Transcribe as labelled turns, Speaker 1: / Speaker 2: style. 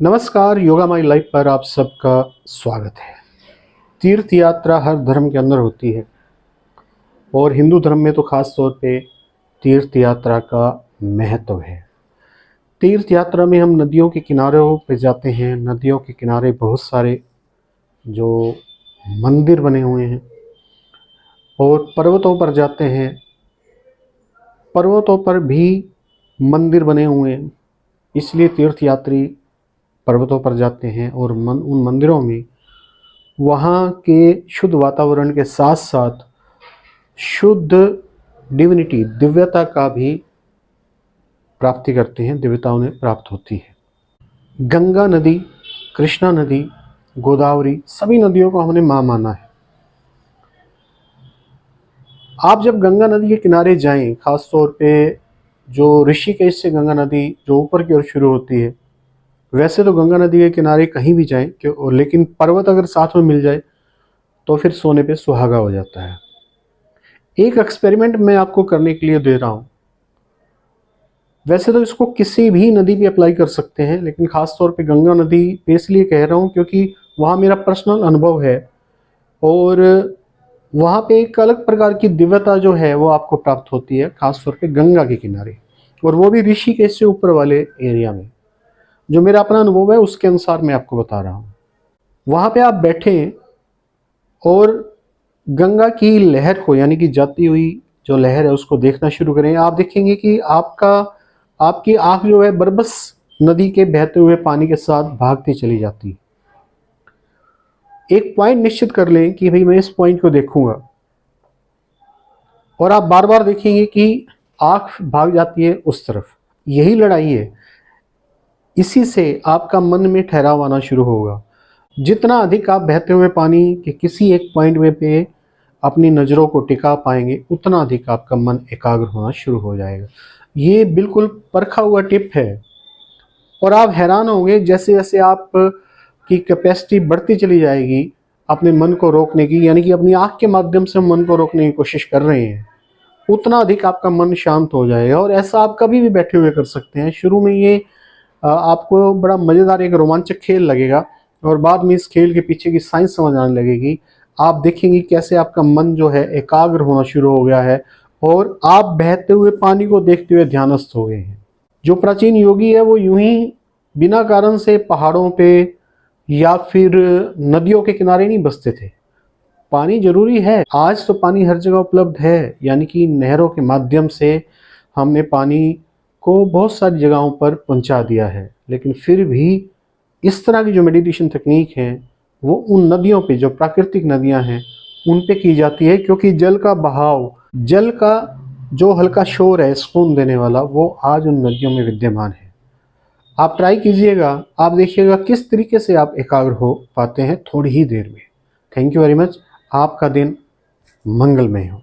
Speaker 1: नमस्कार, yoga my life पर आप सबका स्वागत है। तीर्थ यात्रा हर धर्म के अंदर होती है और हिंदू धर्म में तो खास तौर पे तीर्थ यात्रा का महत्व है। तीर्थ यात्रा में हम नदियों के किनारों पे जाते हैं। नदियों के किनारे बहुत सारे जो मंदिर बने हुए हैं और पर्वतों पर जाते हैं। पर्वतों पर भी मंदिर बने हुए हैं, इसलिए तीर्थयात्री पर्वतों पर जाते हैं और उन मंदिरों में वहाँ के शुद्ध वातावरण के साथ साथ शुद्ध डिविनिटी, दिव्यता का भी प्राप्ति करते हैं, दिव्यता उन्हें प्राप्त होती है। गंगा नदी, कृष्णा नदी, गोदावरी, सभी नदियों को हमने माँ माना है। आप जब गंगा नदी के किनारे जाएं, खास तौर पे जो ऋषिकेश से गंगा नदी जो ऊपर की ओर शुरू होती है, वैसे तो गंगा नदी के किनारे कहीं भी जाएं क्यों, लेकिन पर्वत अगर साथ में मिल जाए तो फिर सोने पे सुहागा हो जाता है। एक एक्सपेरिमेंट मैं आपको करने के लिए दे रहा हूँ। वैसे तो इसको किसी भी नदी पे अप्लाई कर सकते हैं, लेकिन ख़ास तौर पे गंगा नदी पे इसलिए कह रहा हूँ क्योंकि वहाँ मेरा पर्सनल अनुभव है और वहाँ पे एक अलग प्रकार की दिव्यता जो है वो आपको प्राप्त होती है, ख़ास तौर पे गंगा के किनारे, और वो भी ऋषिकेश से ऊपर वाले एरिया में। जो मेरा अपना अनुभव है उसके अनुसार मैं आपको बता रहा हूँ। वहाँ पे आप बैठें और गंगा की लहर को, यानी कि जाती हुई जो लहर है उसको देखना शुरू करें। आप देखेंगे कि आपकी आँख जो है बरबस नदी के बहते हुए पानी के साथ भागती चली जाती है। एक पॉइंट निश्चित कर लें कि भाई मैं इस पॉइंट को देखूंगा, और आप बार बार देखेंगे कि आँख भाग जाती है उस तरफ। यही लड़ाई है। इसी से आपका मन में ठहराव आना शुरू होगा। जितना अधिक आप बहते हुए पानी के किसी एक पॉइंट में पे अपनी नज़रों को टिका पाएंगे, उतना अधिक आपका मन एकाग्र होना शुरू हो जाएगा। ये बिल्कुल परखा हुआ टिप है और आप हैरान होंगे जैसे जैसे आप की कैपेसिटी बढ़ती चली जाएगी अपने मन को रोकने की, यानी कि अपनी आँख के माध्यम से मन को रोकने की कोशिश कर रहे हैं, उतना अधिक आपका मन शांत हो जाएगा। और ऐसा आप कभी भी बैठे हुए कर सकते हैं। शुरू में ये आपको बड़ा मज़ेदार एक रोमांचक खेल लगेगा और बाद में इस खेल के पीछे की साइंस समझ आने लगेगी। आप देखेंगे कैसे आपका मन जो है एकाग्र होना शुरू हो गया है और आप बहते हुए पानी को देखते हुए ध्यानस्थ हो गए हैं। जो प्राचीन योगी है वो यूं ही बिना कारण से पहाड़ों पे या फिर नदियों के किनारे नहीं बसते थे। पानी जरूरी है, आज तो पानी हर जगह उपलब्ध है, यानी कि नहरों के माध्यम से हमने पानी को बहुत सारी जगहों पर पहुंचा दिया है। लेकिन फिर भी इस तरह की जो मेडिटेशन तकनीक है वो उन नदियों पे, जो प्राकृतिक नदियां हैं, उन पे की जाती है, क्योंकि जल का बहाव, जल का जो हल्का शोर है सुकून देने वाला, वो आज उन नदियों में विद्यमान है। आप ट्राई कीजिएगा, आप देखिएगा किस तरीके से आप एकाग्र हो पाते हैं थोड़ी ही देर में। Thank you very much. आपका दिन मंगलमय हो।